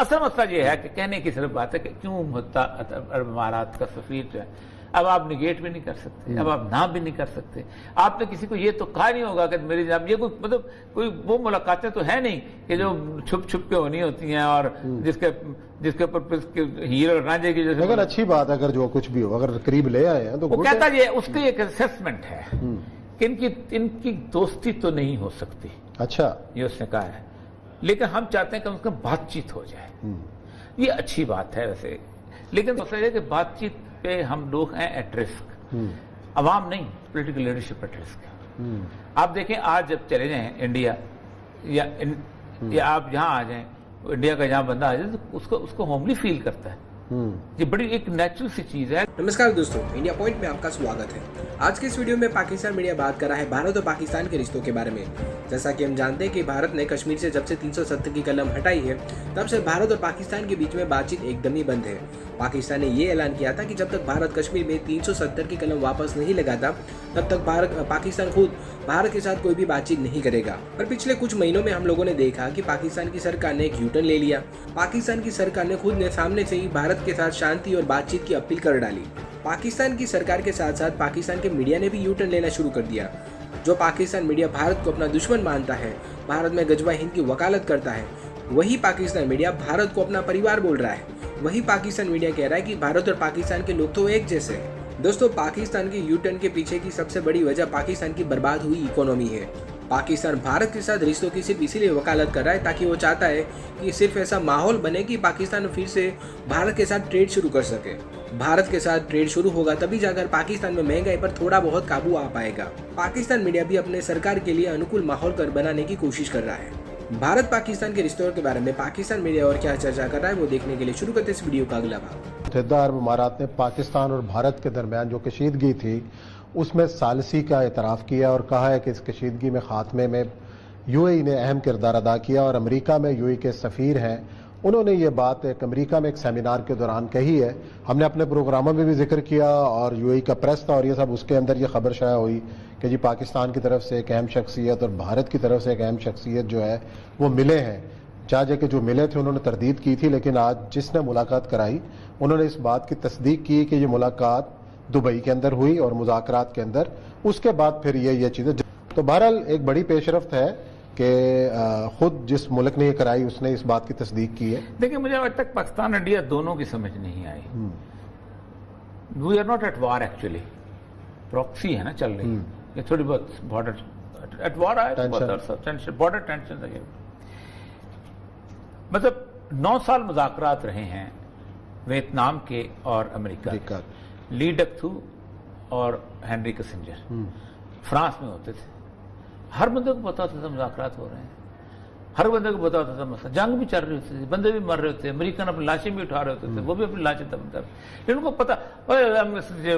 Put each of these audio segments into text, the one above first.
اصل مسئلہ یہ ہے کہ کہنے کی صرف بات ہے کہ کیوں متحدہ عرب امارات کا سفیر جو ہے اب آپ نگیٹ بھی نہیں کر سکتے، اب آپ نام بھی نہیں کر سکتے. آپ نے کسی کو یہ تو کہا نہیں ہوگا کہ میری جناب، یہ کوئی مطلب کوئی وہ ملاقاتیں تو ہے نہیں کہ جو چھپ چھپ کے ہونی ہوتی ہیں اور جس کے اوپر ہیر اور رانجھے کی جیسے. اگر اچھی بات، اگر جو کچھ بھی ہو، اگر قریب لے آئے ہیں تو وہ کہتا ہے اس کی ایک اسیسمنٹ ہے کہ ان کی دوستی تو نہیں ہو سکتی. اچھا، یہ اس نے کہا ہے، لیکن ہم چاہتے ہیں کہ اس کا بات چیت ہو جائے. یہ اچھی بات ہے ویسے، لیکن مسئلہ ہے کہ بات چیت پہ ہم لوگ ہیں ایٹ رسک، عوام نہیں، پولیٹیکل لیڈرشپ ایٹ رسک. آپ دیکھیں آج جب چلے جائیں انڈیا یا آپ یہاں آ جائیں، انڈیا کا یہاں بندہ آ جائے تو اس کو ہوملی فیل کرتا ہے. یہ بڑی ایک نیچرل سی چیز ہے. نمسکار دوستوں، انڈیا پوائنٹ میں آپ کا سواگت ہے. آج کے اس ویڈیو میں پاکستان میڈیا بات کر رہا ہے بھارت اور پاکستان کے رشتوں کے بارے میں. جیسا کہ ہم جانتے ہیں کہ بھارت نے کشمیر سے جب سے 370 کی قلم ہٹائی ہے تب سے بھارت اور پاکستان کے بیچ میں بات چیت ایک دم ہی بند ہے. پاکستان نے یہ اعلان کیا تھا کہ جب تک بھارت کشمیر میں 370 کی قلم واپس نہیں لگاتا تب تک پاکستان خود بھارت کے ساتھ کوئی بھی بات چیت نہیں کرے گا. پر پچھلے کچھ مہینوں میں ہم لوگوں نے دیکھا کہ پاکستان کی سرکار نے ایک یو ٹرن لے لیا. پاکستان کی سرکار نے خود نے سامنے سے ہی بھارت کے ساتھ شانتی اور بات چیت کی اپیل کر ڈالی. پاکستان کی سرکار کے ساتھ ساتھ پاکستان کے میڈیا نے بھی یو ٹرن لینا شروع کر دیا. جو پاکستان میڈیا بھارت کو اپنا دشمن مانتا ہے، بھارت میں غزوہ ہند کی وکالت کرتا ہے، وہی پاکستان میڈیا بھارت کو اپنا پریوار بول رہا ہے. وہی پاکستان میڈیا کہہ رہا ہے کہ بھارت اور پاکستان کے لوگ تو ایک جیسے ہیں. دوستو، پاکستان کے یو ٹرن کے پیچھے کی سب سے بڑی وجہ پاکستان کی برباد ہوئی اکانومی ہے. پاکستان بھارت کے ساتھ رشتوں کی صرف اسی لیے وکالت کر رہا ہے تاکہ وہ چاہتا ہے کہ صرف ایسا ماحول بنے کہ پاکستان پھر سے بھارت کے ساتھ ٹریڈ شروع کر سکے. بھارت کے ساتھ ٹریڈ شروع ہوگا تبھی جا کر پاکستان میں مہنگائی پر تھوڑا بہت قابو آ پائے گا. پاکستان میڈیا بھی اپنے سرکار کے لیے انوکول ماحول بنانے کی کوشش کر رہا ہے. بھارت پاکستان کے رشتوں کے بارے میں پاکستان میڈیا اور کیا چرچا کر رہا ہے وہ دیکھنے کے لیے شروع کرتے اس ویڈیو کا اگلا بھاگ. متحدہ عرب امارات نے پاکستان اور بھارت کے درمیان جو کشیدگی تھی اس میں ثالثی کا اعتراف کیا اور کہا ہے کہ اس کشیدگی میں خاتمے میں یو اے ای نے اہم کردار ادا کیا. اور امریکہ میں یو اے ای کے سفیر ہیں، انہوں نے یہ بات امریکہ میں ایک سیمینار کے دوران کہی ہے. ہم نے اپنے پروگراموں میں بھی ذکر کیا اور یو اے ای کا پریس تھا اور یہ سب، اس کے اندر یہ خبر شائع ہوئی کہ جی پاکستان کی طرف سے ایک اہم شخصیت اور بھارت کی طرف سے ایک اہم شخصیت جو ہے وہ ملے ہیں. چاہے کہ جو ملے تھے انہوں نے تردید کی تھی، لیکن آج جس نے ملاقات کرائی انہوں نے اس بات کی تصدیق کی کہ یہ ملاقات دبئی کے اندر ہوئی اور مذاکرات کے اندر. اس کے بعد پھر یہ چیزیں، تو بہرحال ایک بڑی پیش رفت ہے کہ خود جس ملک نے یہ کرائی اس نے اس بات کی تصدیق کی ہے. دیکھیں، مجھے آج تک پاکستان انڈیا دونوں کی سمجھ نہیں آئی. We are not at war actually, proxy ہے نا چل رہی ہے. یہ تھوڑی بہت بارڈر ایٹ وار آئے، بارڈر ٹینشن لگے. مطلب 9 سال مذاکرات رہے ہیں ویتنام کے اور امریکہ کے. لی ڈک تھو اور ہینری کسنجر فرانس میں ہوتے تھے. ہر بندے کو پتا ہوتا تھا مذاکرات ہو رہے ہیں، ہر بندے کو پتا ہوتا تھا مسئلہ، جنگ بھی چل رہی ہوتی تھی، بندے بھی مر رہے ہوتے، امریکن اپنی لاشیں بھی اٹھا رہے ہوتے تھے، وہ بھی اپنی لاشیں دفن کر رہے. ان کو پتا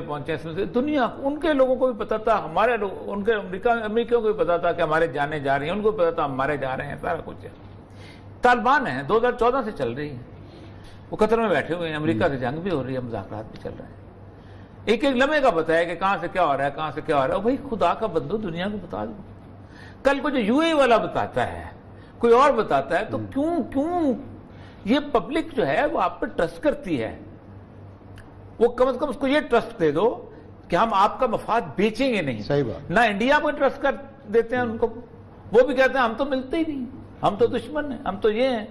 پہنچے، دنیا ان کے لوگوں کو بھی پتا تھا، ہمارے لوگ ان کے امریکیوں کو بھی پتا تھا کہ ہمارے جانے جا رہی ہیں، ان کو بھی پتا تھا ہمارے جا رہے ہیں، سارا کچھ ہے. طالبان ہیں 2014 سے چل رہی ہیں، وہ قطر میں بیٹھے ہوئے ہیں، امریکہ سے جنگ بھی ہو رہی ہے، مذاکرات بھی چل رہے ہیں. ایک ایک لمحے کا بتایا کہ کہاں سے کیا ہو رہا ہے، کہاں سے کیا ہو رہا ہے. بھائی خدا کا بندو، دنیا کو بتا دو. کل کو جو یو اے والا بتاتا ہے، کوئی اور بتاتا ہے، تو کیوں یہ پبلک جو ہے وہ آپ پر ٹرسٹ کرتی ہے. وہ کم از کم اس کو یہ ٹرسٹ دے دو کہ ہم آپ کا مفاد بیچیں گے نہیں. صحیح بات. نہ انڈیا کو ٹرسٹ کر دیتے ہیں ان کو، وہ بھی کہتے ہیں ہم تو ملتے ہی نہیں، ہم تو دشمن ہیں، ہم تو یہ ہیں.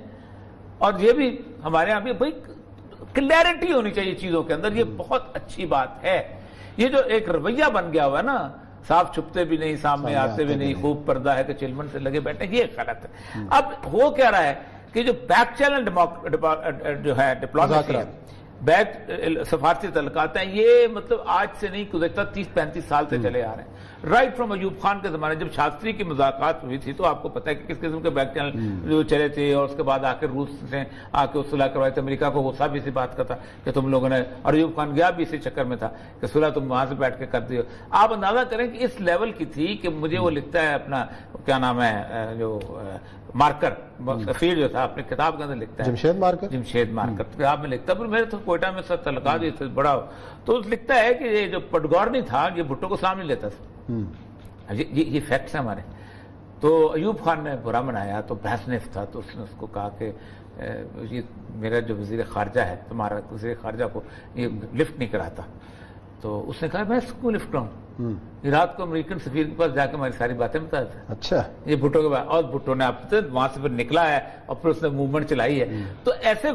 اور یہ بھی ہمارے یہاں بھی بھائی کلیئرٹی ہونی چاہیے چیزوں کے اندر. یہ بہت اچھی بات ہے. یہ جو ایک رویہ بن گیا ہوا ہے نا، صاف چھپتے بھی نہیں، سامنے آتے بھی نہیں، خوب پردہ ہے کہ چلمن سے لگے بیٹھے، یہ غلط ہے. اب ہو کیا رہا ہے کہ جو بیک چینل جو ہے ڈپلومیسی، بیک سفارتی تعلقات ہیں، یہ مطلب آج سے نہیں گزشتہ 30-35 سال سے چلے آ رہے ہیں. رائٹ فرام ایوب خان کے زمانے جب شاستری کی مذاکرات ہوئی تھی تو آپ کو پتا ہے کہ کس قسم کے بیک چینل جو چلے تھے. اور اس کے بعد آ کے روس سے آ کے صلح کروائی تھی. امریکہ کو غصہ بھی اسی بات کا تھا کہ تم لوگوں نے، اور ایوب خان گیا بھی اسی چکر میں تھا کہ صلح تم وہاں سے بیٹھ کے کر دیو. آپ اندازہ کریں کہ اس لیول کی تھی کہ مجھے وہ لکھتا ہے اپنا کیا نام ہے جو مارکر سفیر جو تھا اپنی کتاب کے اندر لکھتا ہے، جمشید مارکر کتاب میں لکھتا ہے. پر میرے تو کوئٹہ میں سب تعلقات بھی بڑا تو لکھتا ہے کہ یہ جو پٹگورنی تھا یہ بھٹو کو سامنے لیتا تھا. یہ فیکٹس ہیں ہمارے. تو ایوب خان نے برا منایا تو بحث نف تھا، تو اس نے اس کو کہا کہ یہ میرا جو وزیر خارجہ ہے تمہارا وزیر خارجہ کو یہ لفٹ نہیں کراتا، تو اس نے کہا میں اس کو لفٹ کراؤں. یہ رات کو امریکن سفیر کے پاس جا کے ہماری ساری باتیں بتا دیتا ہے. اچھا، یہ بھٹو کے بعد، اور بھٹو نے آپ وہاں سے پھر نکلا ہے اور پھر اس نے موومنٹ چلائی ہے. تو ایسے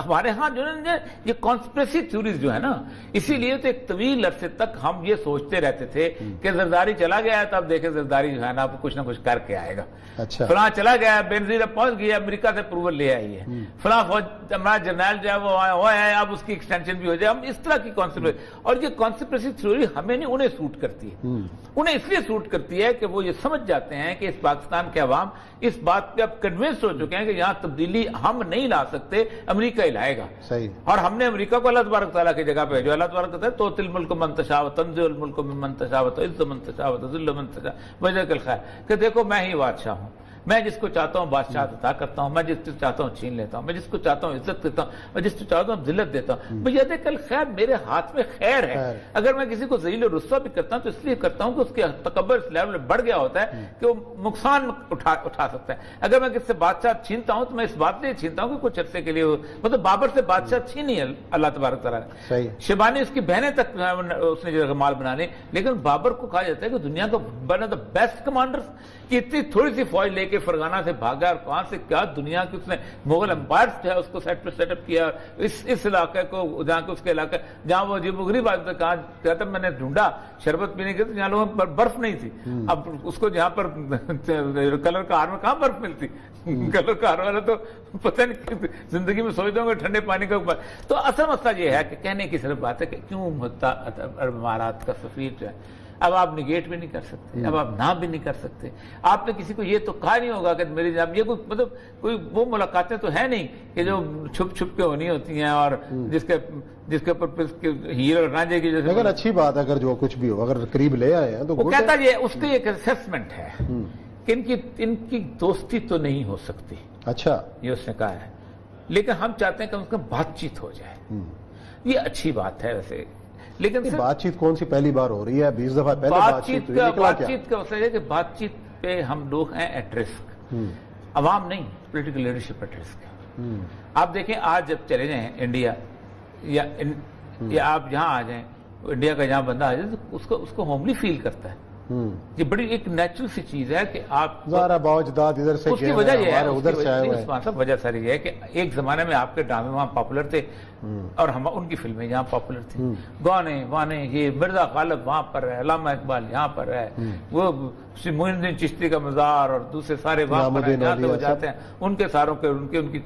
ہمارے ہاں جو ہے یہ کانسپریسی تھیوریز جو ہے نا، اسی لیے تو ایک طویل عرصے تک ہم یہ سوچتے رہتے تھے کہ زرداری چلا گیا ہے تو اب دیکھیں زرداری جو ہے نا کچھ نہ کچھ کر کے آئے گا. اچھا، فلاں چلا گیا ہے، بینظیر اب پہنچ گیا، امریکہ سے اپروول لے آئی ہے، فلاں فوج ہمارا جرنیل جو ہے وہ ہے، اب اس کی ایکسٹینشن بھی ہو جائے. ہم اس طرح کی کانسپریسی، اور یہ کانسپریسی تھیوری ہمیں نہیں، انہیں سوٹ کرتی ہے. انہیں اس لیے سوٹ کرتی ہے کہ وہ یہ سمجھ جاتے ہیں کہ اس پاکستان کے عوام اس بات پہ اب کنونس ہو چکے ہیں کہ یہاں تبدیلی ہم نہیں لا سکتے، امریکہ ہی لائے گا. صحیح. اور ہم نے امریکہ کو اللہ تبارک تعالیٰ کی جگہ پہ جو اللہ تبارک تعالیٰ تو تل ملک من تشاء و تنزع الملک ممن تشاء و تعز من تشاء و تذل من تشاء وجهك الخير، کہ دیکھو میں ہی بادشاہ ہوں، میں جس کو چاہتا ہوں بادشاہت عطا کرتا ہوں، میں جس کو چاہتا ہوں چھین لیتا ہوں، میں جس کو چاہتا ہوں عزت دیتا ہوں، میں جس کو چاہتا ہوں ذلت دیتا ہوں. بید کل خیر، میرے ہاتھ میں خیر ہے. اگر میں کسی کو ذلیل و رسوا بھی کرتا ہوں تو اس لیے کرتا ہوں کہ اس کے تکبر اس لیول میں بڑھ گیا ہوتا ہے کہ وہ نقصان اٹھا سکتا ہے. اگر میں کسی سے بادشاہ چھینتا ہوں تو میں اس بات سے چھینتا ہوں کہ کچھ عرصے کے لیے مطلب بابر سے بادشاہ چھینی ہے اللہ تبارک تعالیٰ نے. شیبانی اس کی بہنیں تک اس نے جو مال بنا لی، لیکن بابر کو کہا جاتا ہے کہ دنیا کا one of the best commander, کہ اتنی تھوڑی سی فوج لے کے فرغانہ سے بھاگا اور کہاں سے کیا دنیا کی اس نے مغل امپائر جو ہے اس کو سیٹ اپ کیا. اس علاقے کو جہاں کہ اس کے علاقے جہاں وہ عجیب و غریب آدمی کہا کہتا میں نے ڈھونڈا شربت پینے کے جہاں لوگوں پر برف نہیں تھی. اب اس کو جہاں پر کلر کار میں کہاں برف ملتی، کلر کار والا تو پتہ نہیں زندگی میں سوچتا ہوں کہ ٹھنڈے پانی کا اوپر. تو اصل مسئلہ یہ ہے کہ کہنے کی صرف بات ہے کہ کیوں عرب امارات کا سفیر جو ہے اب آپ نگیٹ بھی نہیں کر سکتے، اب آپ نام بھی نہیں کر سکتے. آپ نے کسی کو یہ تو کہا نہیں ہوگا کہ میری جناب یہ کوئی مطلب کوئی وہ ملاقاتیں تو ہے نہیں کہ جو چھپ چھپ کے ہونی ہوتی ہیں اور جس کے اوپر ہیر اور رانجے کی جیسے. لیکن اچھی بات ہے اگر جو کچھ بھی ہو اگر قریب لے آئے ہیں تو وہ کہتا ہے یہ اس کی ایک اسیسمنٹ ہے کہ ان کی دوستی تو نہیں ہو سکتی. اچھا، یہ اس نے کہا ہے، لیکن ہم چاہتے ہیں کہ اس کا بات چیت ہو جائے. یہ اچھی بات ہے ویسے، لیکن بات چیت کون سی پہلی بار ہو رہی ہے؟ 20 دفعہ پہلے بات چیت کا مسئلہ ہے کہ بات چیت پہ ہم لوگ ہیں ایٹ رسک، عوام نہیں، پولیٹیکل لیڈرشپ ایٹ رسک. آپ دیکھیں آج جب چلے جائیں انڈیا یا آپ یہاں آ جائیں، انڈیا کا جہاں بندہ آ جائے تو اس کو ہوملی فیل کرتا ہے. یہ بڑی ایک نیچرل سی چیز ہے کہ آپ ذرا باوجداد ادھر سے اس کی وجہ یہ ہے ادھر سے آئے ہوئے ہیں. وجہ ساری یہ ہے کہ ایک زمانے میں آپ کے ڈرامے وہاں پاپولر تھے اور ان کی فلمیں یہاں پاپولر تھیں، گانے وانے. یہ مرزا غالب وہاں پر ہے، علامہ اقبال یہاں پر ہے، وہ معین الدین چشتی کا مزار اور دوسرے سارے وہاں پر جہاں سے وہ جاتے ہیں ان کے ساروں کے ان کی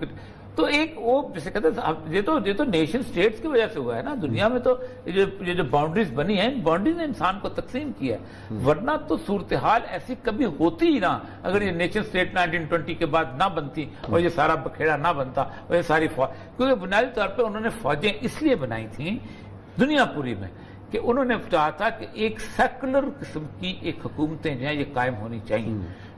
تو ایک وہ جیسے کہتے ہیں یہ تو نیشن سٹیٹس کی وجہ سے ہوا ہے نا. دنیا میں تو یہ جو باؤنڈریز بنی ہیں، باؤنڈریز نے انسان کو تقسیم کیا ہے، ورنہ تو صورتحال ایسی کبھی ہوتی ہی نہ اگر یہ نیشن سٹیٹ 1920 کے بعد نہ بنتی اور یہ سارا بکھیڑا نہ بنتا اور یہ ساری فوج. کیونکہ بنیادی طور پہ انہوں نے فوجیں اس لیے بنائی تھیں دنیا پوری میں کہ انہوں نے چاہا تھا کہ ایک سیکولر قسم کی ایک حکومتیں جو ہیں یہ قائم ہونی چاہیے.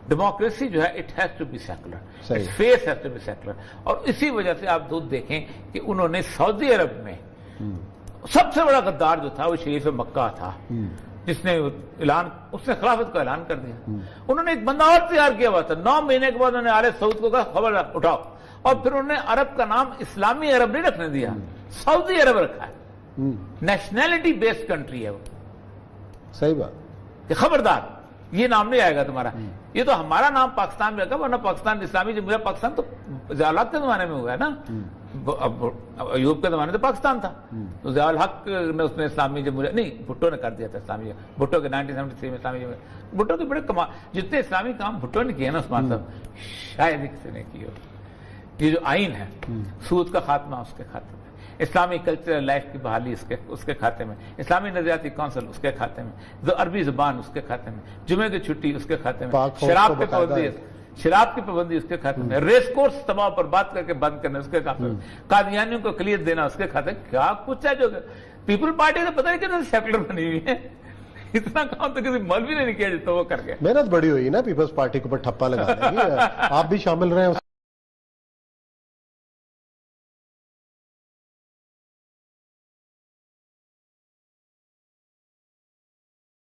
ڈیموکریسی جو ہے it has to be secular, its face has to be secular. اور اسی وجہ سے آپ دیکھیں کہ انہوں نے سعودی عرب میں سب سے بڑا غدار جو تھا وہ شریف مکہ تھا جس نے اس نے خلافت کا اعلان کر دیا. انہوں نے ایک بندہ اور تیار کیا ہوا تھا، 9 مہینے کے بعد انہوں نے آل سعود کو کہا خبر اٹھاؤ، اور پھر انہوں نے عرب کا نام اسلامی عرب نہیں رکھنے دیا، سعودی عرب رکھا ہے. نیشنلٹی بیسڈ کنٹری ہے وہ. صحیح بات کہ خبردار یہ نام نہیں آئے گا تمہارا. یہ تو ہمارا نام پاکستان میں رکھا، ورنہ پاکستان اسلامی جمہوریہ پاکستان تو ضیاء الحق کے زمانے میں ہوا ہے نا. ایوب کے زمانے تو پاکستان تھا، تو ضیاء الحق نے اس میں اسلامی جمہوریہ نہیں، بھٹو نے کر دیا تھا اسلامی جمہوریہ. بھٹو کے 1973 میں اسلامی جمہوریہ. بھٹو کے بڑے جتنے اسلامی کام بھٹو نے کیے نا عثمان صاحب شاید ہی کسی نے کیے. یہ جو آئین ہے، سود کا خاتمہ اس کے خاتمے میں، اسلامی کلچرل لائف کی بحالی اس کے کھاتے میں، اسلامی نظریاتی کونسل اس کے کھاتے میں، عربی زبان اس کے کھاتے میں، جمعے کی چھٹی اس کے کھاتے میں، شراب کی پابندی اس کے کھاتے میں، ریس کورس تباہ پر بات کر کے بند کرنا اس کے کھاتے میں، قادیانیوں کو اقلیت دینا اس کے کھاتے میں. کیا کچھ ہے جو پیپل پارٹی تو پتہ نہیں کتنے سیکولر بنی ہوئی ہے. اتنا کام تو کسی مولوی نے نہیں کیا جتنا وہ کر کے. محنت بڑی ہوئی نا پیپلز پارٹی کے اوپر ٹھپا لگانے کی. آپ بھی شامل رہے